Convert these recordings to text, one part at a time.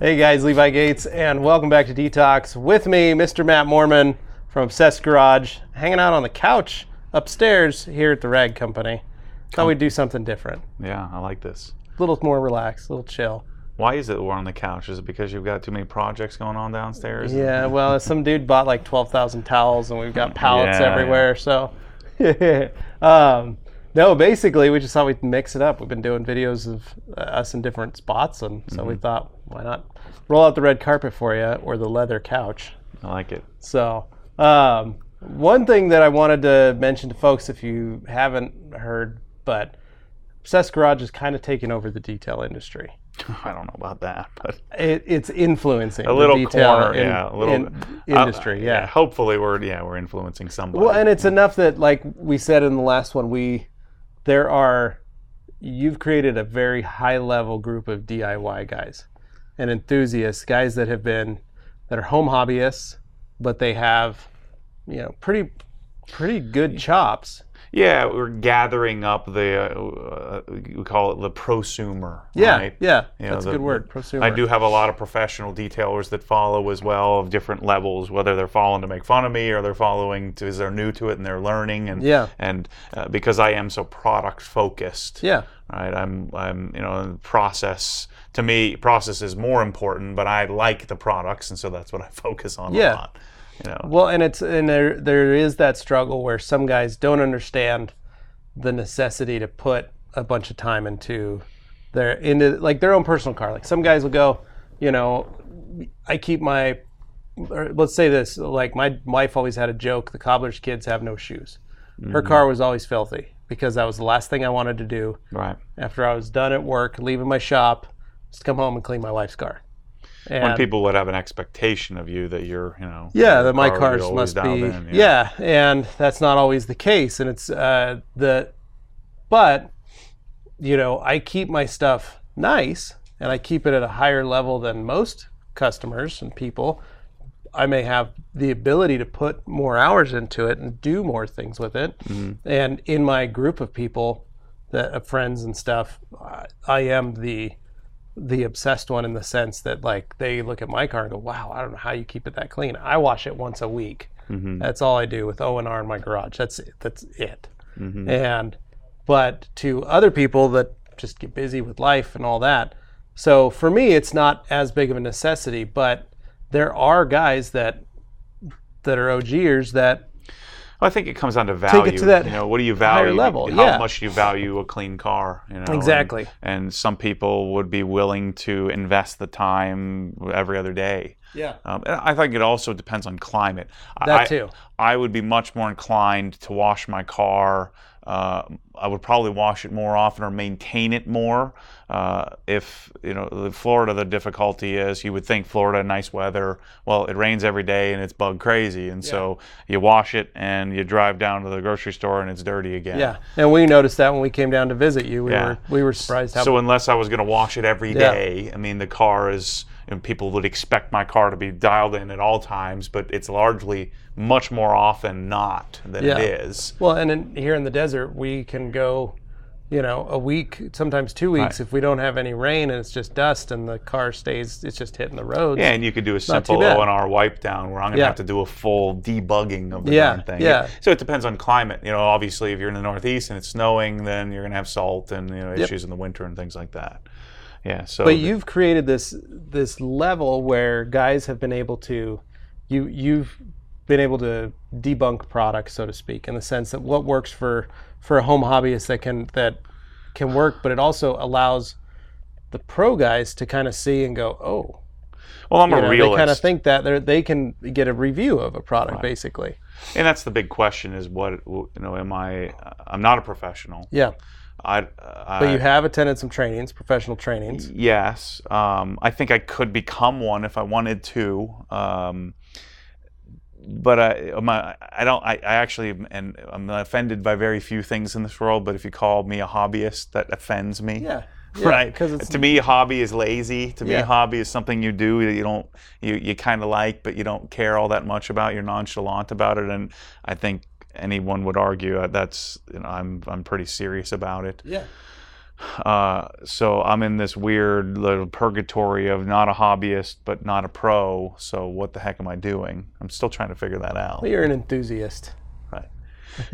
Hey guys, Levi Gates, and welcome back to DETALKS. With me, Mr. Matt Moreman from Obsessed Garage, hanging out on the couch upstairs here at the Rag Company. Thought we'd do something different. Yeah, I like this. A little more relaxed, a little chill. Why is it we're on the couch? Is it because you've got too many projects going on downstairs? Yeah, well, some dude bought like 12,000 towels, and we've got pallets everywhere, so... No, basically, we just thought we'd mix it up. We've been doing videos of us in different spots, and so we thought, why not roll out the red carpet for you, or the leather couch. I like it. So, one thing that I wanted to mention to folks, if you haven't heard, but Obsessed Garage is kind of taking over the detail industry. I don't know about that, but it's influencing a little the detail corner, industry. Yeah, hopefully we're influencing somebody. Well, and it's enough that, like we said in the last one, you've created a very high level group of DIY guys and enthusiasts, guys that are home hobbyists, but they have, pretty good chops. Yeah, we're gathering up the, we call it the prosumer. Yeah, right? Yeah, that's a good word, prosumer. I do have a lot of professional detailers that follow as well of different levels, whether they're following to make fun of me or they're following because they're new to it and they're learning. And because I am so product focused. Yeah. Right, I'm process. To me, process is more important, but I like the products, and so that's what I focus on a lot. Well, and there is that struggle where some guys don't understand the necessity to put a bunch of time into their own personal car. Like some guys will go, I keep let's say this, like my wife always had a joke, the cobbler's kids have no shoes. Her car was always filthy because that was the last thing I wanted to do. Right. After I was done at work, leaving my shop, just come home and clean my wife's car. And when people would have an expectation of you that you're, that my cars must be, and that's not always the case. And it's but I keep my stuff nice, and I keep it at a higher level than most customers and people. I may have the ability to put more hours into it and do more things with it. Mm-hmm. And in my group of people, of friends and stuff, I am the obsessed one in the sense that like they look at my car and go, wow, I don't know how you keep it that clean. I wash it once a week. Mm-hmm. That's all I do with O&R in my garage. That's it. Mm-hmm. But to other people that just get busy with life and all that. So for me, it's not as big of a necessity, but there are guys that are OGers that I think it comes down to value. Take it to that what do you value? higher level. How much do you value a clean car? Exactly. And some people would be willing to invest the time every other day. Yeah. I think it also depends on climate. That too. I would be much more inclined to wash my car. I would probably wash it more often or maintain it more. If Florida, the difficulty is you would think Florida, nice weather. Well, it rains every day and it's bug crazy, and so you wash it and you drive down to the grocery store and it's dirty again. Yeah, and we noticed that when we came down to visit you. We were surprised how. So unless I was going to wash it every day, I mean the car is. And people would expect my car to be dialed in at all times, but it's largely much more often not than it is. Well, and here in the desert, we can go, a week, sometimes 2 weeks, if we don't have any rain and it's just dust and the car stays, it's just hitting the roads. Yeah, and you could do a simple O&R wipe down where I'm going to have to do a full debugging of the darn thing. Yeah. So it depends on climate. Obviously, if you're in the Northeast and it's snowing, then you're going to have salt and issues in the winter and things like that. Yeah. So, but you've created this level where guys have been able to, you've been able to debunk products, so to speak, in the sense that what works for a home hobbyist that can work, but it also allows the pro guys to kind of see and go, oh. Well, I'm a realist. They kind of think that they can get a review of a product, basically. And that's the big question: is what am I? I'm not a professional. Yeah. But you have attended some trainings, professional trainings. Yes, I think I could become one if I wanted to. But I don't. I actually, and I'm offended by very few things in this world. But if you call me a hobbyist, that offends me. Yeah. Right. To me, hobby is lazy. To me, hobby is something you do that you kind of like, but you don't care all that much about. You're nonchalant about it, and I think anyone would argue that's I'm pretty serious about it. Yeah. So I'm in this weird little purgatory of not a hobbyist, but not a pro. So what the heck am I doing? I'm still trying to figure that out. Well, you're an enthusiast. Right.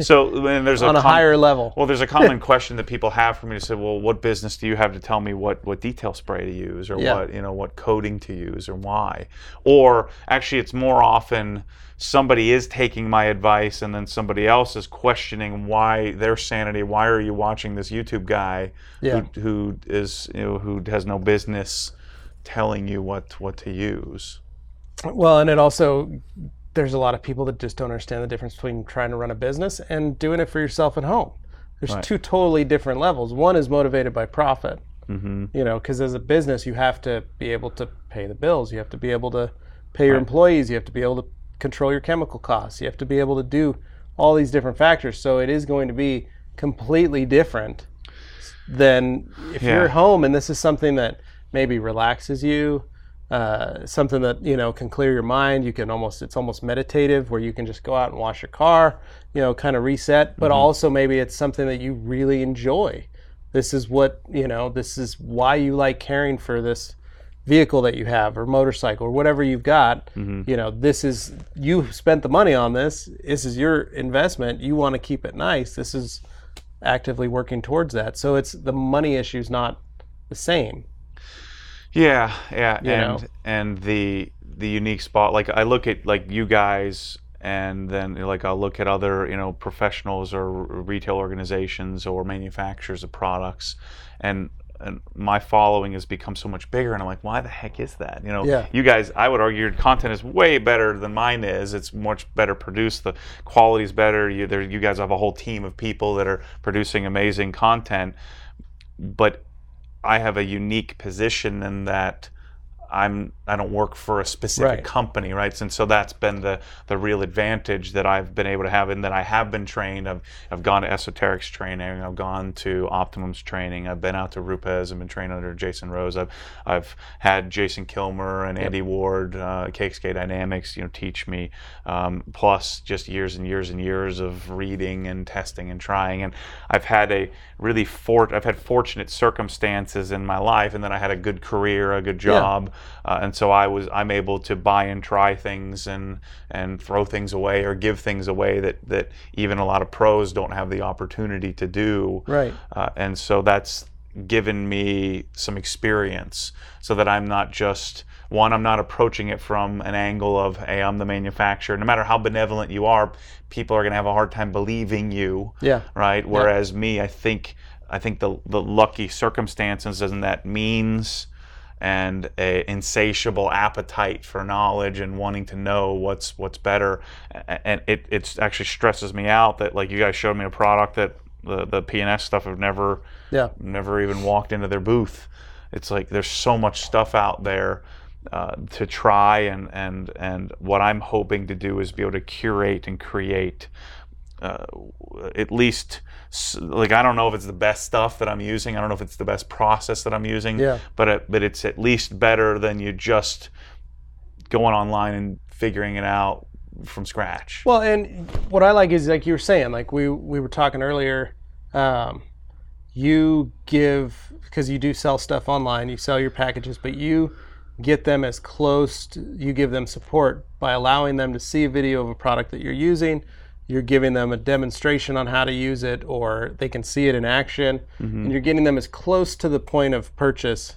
So and there's on a higher level. Well, there's a common question that people have for me to say, well, what business do you have to tell me what detail spray to use, or what coating to use, or why? Or actually, it's more often somebody is taking my advice, and then somebody else is questioning why their sanity. Why are you watching this YouTube guy who has no business telling you what to use? Well, and it also, there's a lot of people that just don't understand the difference between trying to run a business and doing it for yourself at home. There's two totally different levels. One is motivated by profit, because as a business, you have to be able to pay the bills. You have to be able to pay your employees. You have to be able to control your chemical costs. You have to be able to do all these different factors. So it is going to be completely different than if you're at home and this is something that maybe relaxes you, something that can clear your mind. It's almost meditative, where you can just go out and wash your car, kind of reset. But also maybe it's something that you really enjoy. This is this is why you like caring for this vehicle that you have, or motorcycle, or whatever you've got. This is, you spent the money on this. This is your investment. You want to keep it nice. This is actively working towards that. So it's the money issue's not the same. Yeah, and the unique spot. Like I look at like you guys, and then like I'll look at other professionals or retail organizations or manufacturers of products, and my following has become so much bigger, and I'm like, why the heck is that? You guys, I would argue your content is way better than mine is. It's much better produced. The quality is better. You guys have a whole team of people that are producing amazing content, but I have a unique position in that I don't work for a specific company, right? And so that's been the real advantage that I've been able to have, and that I have been trained. I've gone to Esoterics training. I've gone to Optimum's training. I've been out to Rupes and been trained under Jason Rose. I've had Jason Kilmer and Andy Ward, KXK Dynamics, teach me. Plus just years and years and years of reading and testing and trying. And I've had I've had fortunate circumstances in my life, and then I had a good career, a good job. And so I'm able to buy and try things and throw things away or give things away that even a lot of pros don't have the opportunity to do. Right. And so that's given me some experience, so that I'm not just I'm not approaching it from an angle of, hey, I'm the manufacturer. No matter how benevolent you are, people are going to have a hard time believing you. Yeah. Right. Whereas me, I think the lucky circumstances and that means and a insatiable appetite for knowledge and wanting to know what's better, and it actually stresses me out that, like, you guys showed me a product that the P&S stuff have never even walked into their booth. It's like there's so much stuff out there to try, and what I'm hoping to do is be able to curate and create at least, like, I don't know if it's the best stuff that I'm using. I don't know if it's the best process that I'm using. But it's at least better than you just going online and figuring it out from scratch. Well, and what I like is, like you were saying, like we were talking earlier, you give, because you do sell stuff online, you sell your packages, but you get them as close to, you give them support by allowing them to see a video of a product that you're using. You're giving them a demonstration on how to use it, or they can see it in action, and you're getting them as close to the point of purchase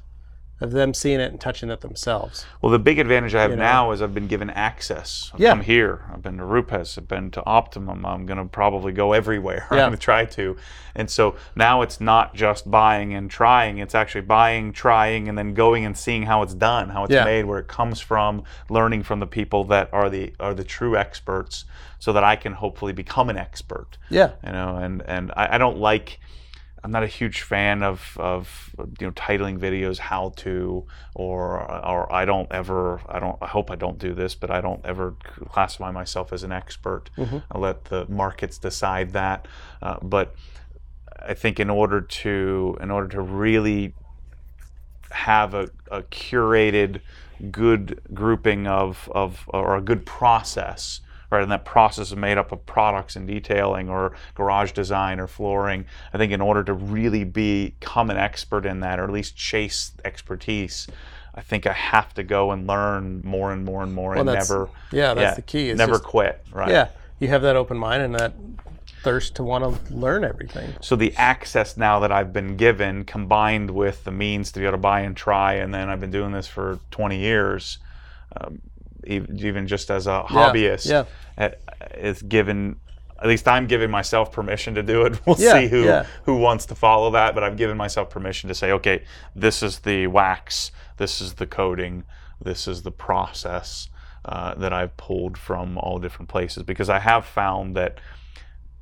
of them seeing it and touching it themselves. Well, the big advantage I have now is I've been given access. I've come here. I've been to Rupes. I've been to Optimum. I'm going to probably go everywhere. I'm going to try to. And so now it's not just buying and trying. It's actually buying, trying, and then going and seeing how it's done, how it's made, where it comes from, learning from the people that are the true experts, so that I can hopefully become an expert. And I don't like. I'm not a huge fan of titling videos how to, or I hope I don't do this, but I don't ever classify myself as an expert. I let the markets decide that. But I think in order to really have a curated good grouping of or a good process right? And that process is made up of products and detailing or garage design or flooring. I think in order to really become an expert in that, or at least chase expertise, I think I have to go and learn more and more and more, and that's the key. It's never just, quit, right? Yeah, you have that open mind and that thirst to want to learn everything. So the access now that I've been given, combined with the means to be able to buy and try, and then I've been doing this for 20 years, even just as a hobbyist, it's given, at least I'm giving myself permission to do it. We'll see who wants to follow that, but I've given myself permission to say, okay, this is the wax, this is the coating, this is the process that I've pulled from all different places, because I have found that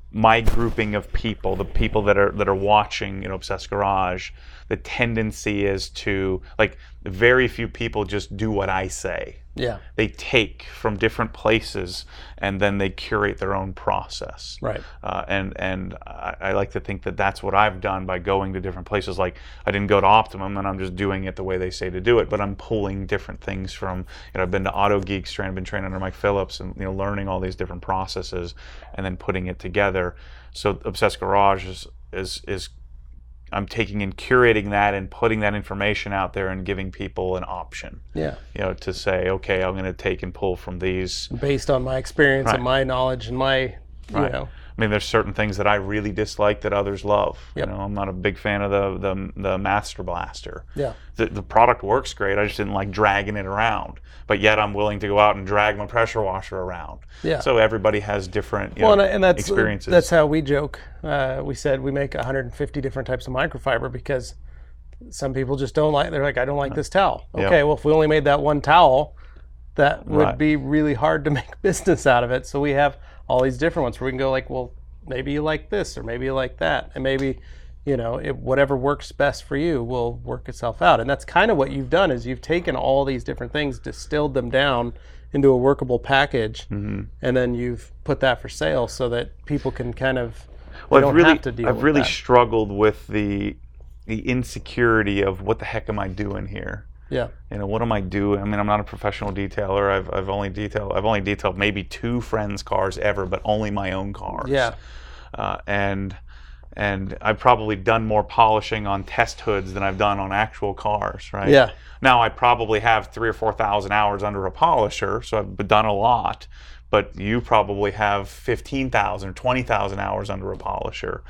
my grouping of people, the people that are watching, Obsessed Garage, the tendency is to, like, very few people just do what I say. Yeah. They take from different places and then they curate their own process. Right. And I like to think that that's what I've done by going to different places. Like, I didn't go to Optimum and I'm just doing it the way they say to do it, but I'm pulling different things from, I've been to Auto Geeks, I've been trained under Mike Phillips, and learning all these different processes and then putting it together. So Obsessed Garage is I'm taking and curating that and putting that information out there and giving people an option. Yeah. To say, okay, I'm going to take and pull from these. Based on my experience and my knowledge and my, I mean, there's certain things that I really dislike that others love. Yep. I'm not a big fan of the Master Blaster. Yeah. The product works great. I just didn't like dragging it around. But yet I'm willing to go out and drag my pressure washer around. Yeah. So everybody has different and that's, experiences. That's how we joke. We said we make 150 different types of microfiber because some people just don't like. They're like, I don't like this towel. Okay, well, if we only made that one towel, that would be really hard to make business out of it. So we have all these different ones where we can go like, well, maybe you like this or maybe you like that, and maybe whatever works best for you will work itself out. And that's kind of what you've done, is you've taken all these different things, distilled them down into a workable package, and then you've put that for sale so that people can kind of I've really struggled with the insecurity of what the heck am I doing here? Yeah. What am I doing? I mean, I'm not a professional detailer. I've only detailed maybe 2 friends' cars ever, but only my own cars. Yeah. And I've probably done more polishing on test hoods than I've done on actual cars, right? Yeah. Now, I probably have 3,000 or 4,000 hours under a polisher, so I've done a lot. But you probably have 15,000 or 20,000 hours under a polisher.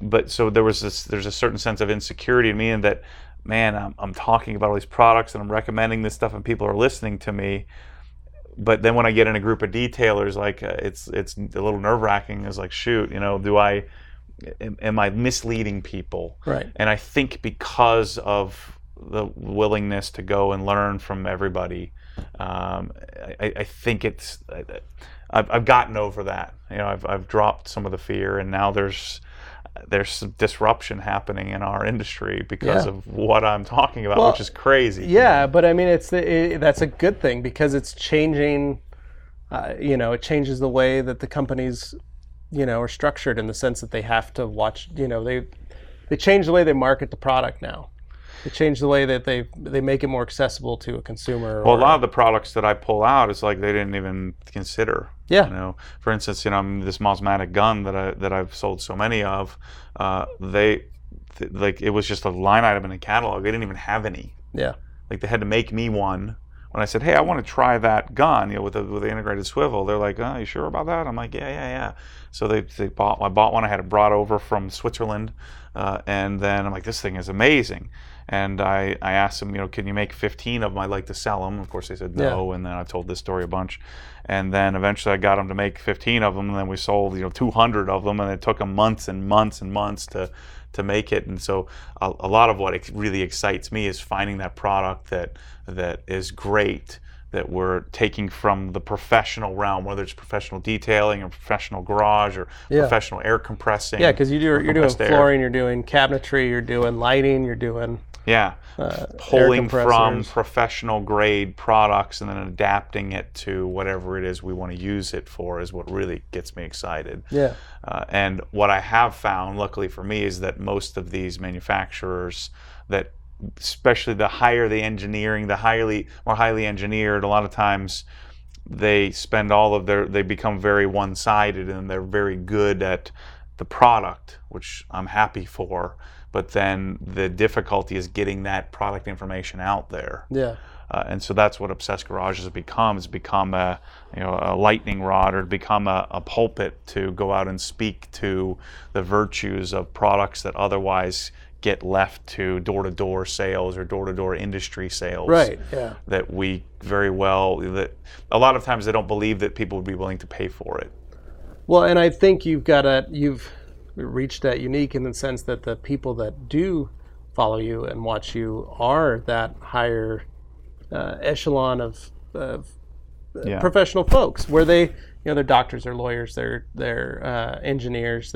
But so there's a certain sense of insecurity in me, and that, man, I'm talking about all these products and I'm recommending this stuff and people are listening to me. But then when I get in a group of detailers, like it's a little nerve-wracking. It's like, shoot, am I misleading people? Right. And I think because of the willingness to go and learn from everybody, I think I've gotten over that. I've dropped some of the fear, and now there's some disruption happening in our industry because of what I'm talking about, which is crazy. Yeah, but I mean, that's a good thing, because it's changing. It changes the way that the companies are structured, in the sense that they have to watch, they change the way they market the product now. They change the way that they make it more accessible to a consumer. Well, a lot of the products that I pull out, it's like they didn't even consider. Yeah. For instance, this Mosmatic gun that I've sold so many of, it was just a line item in a catalog. They didn't even have any. Yeah. Like, they had to make me one. When I said, hey, I want to try that gun, with the integrated swivel, they're like, oh, you sure about that? I'm like, yeah. So I bought one. I had it brought over from Switzerland, and then I'm like, this thing is amazing. And I asked them, can you make 15 of them? I'd like to sell them. Of course, they said no. And then I've told this story a bunch. And then eventually I got them to make 15 of them, and then we sold 200 of them, and it took them months and months and months to make it. And so a lot of what really excites me is finding that product that is great, that we're taking from the professional realm, whether it's professional detailing or professional garage or professional air compressing. Yeah, because you're doing flooring, you're doing cabinetry, you're doing lighting, you're doing pulling from professional grade products and then adapting it to whatever it is we want to use it for is what really gets me excited. Yeah. And what I have found, luckily for me, is that most of these manufacturers, that especially the higher the engineering, the more highly engineered, a lot of times they spend they become very one-sided, and they're very good at the product, which I'm happy for, but then the difficulty is getting that product information out there. Yeah. And so that's what Obsessed Garage has become. It's become a lightning rod, or become a pulpit to go out and speak to the virtues of products that otherwise get left to door-to-door sales or door-to-door industry sales. Right. Yeah. That we that a lot of times they don't believe that people would be willing to pay for it. Well, and I think you've reached that unique in the sense that the people that do follow you and watch you are that higher echelon of professional folks, where they're doctors, they're lawyers, they're engineers,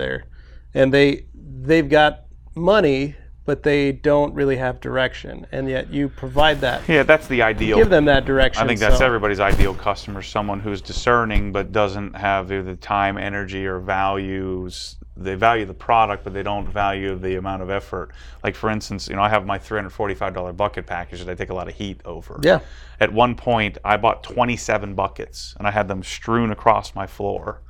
they've got money, but they don't really have direction, and yet you provide that. Yeah, that's the ideal. Give them that direction. I think that's everybody's ideal customer, someone who's discerning but doesn't have either the time, energy, or values. They value the product, but they don't value the amount of effort. Like, for instance, I have my $345 bucket package that I take a lot of heat over. Yeah. At one point, I bought 27 buckets, and I had them strewn across my floor.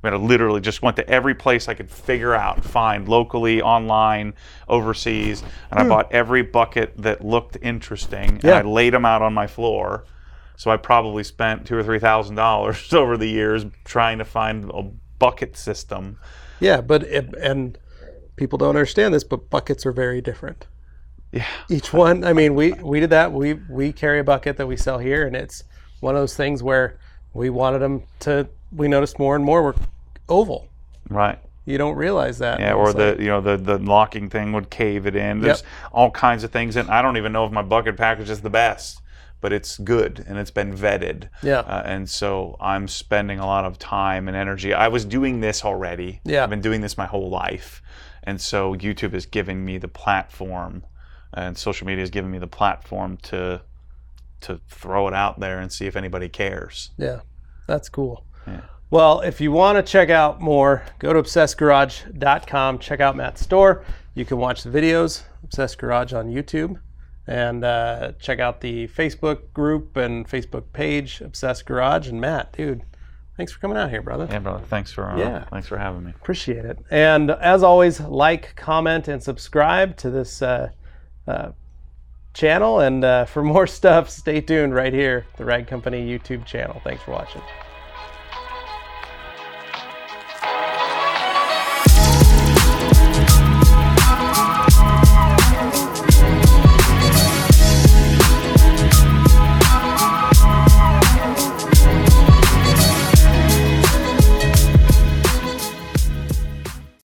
I mean, I literally just went to every place I could figure out and find, locally, online, overseas, and I bought every bucket that looked interesting, and I laid them out on my floor. So I probably spent $2,000 or $3,000 over the years trying to find a bucket system. Yeah, and people don't understand this, but buckets are very different. Yeah. Each one, I mean, we did that. We carry a bucket that we sell here, and it's one of those things where we wanted them to. We noticed more and more were oval. Right. You don't realize that. Yeah, or the locking thing would cave it in. There's all kinds of things, and I don't even know if my bucket package is the best, but it's good and it's been vetted. Yeah. And so I'm spending a lot of time and energy. I was doing this already. Yeah. I've been doing this my whole life, and so YouTube is giving me the platform, and social media is giving me the platform to throw it out there and see if anybody cares. Yeah, that's cool. Yeah. Well, if you want to check out more, go to obsessedgarage.com. Check out Matt's store. You can watch the videos, Obsessed Garage on YouTube, and check out the Facebook group and Facebook page, Obsessed Garage. And Matt, dude, thanks for coming out here, brother. Yeah, brother. Thanks for having me. Appreciate it. And as always, like, comment, and subscribe to this channel. And for more stuff, stay tuned right here, the Rag Company YouTube channel. Thanks for watching.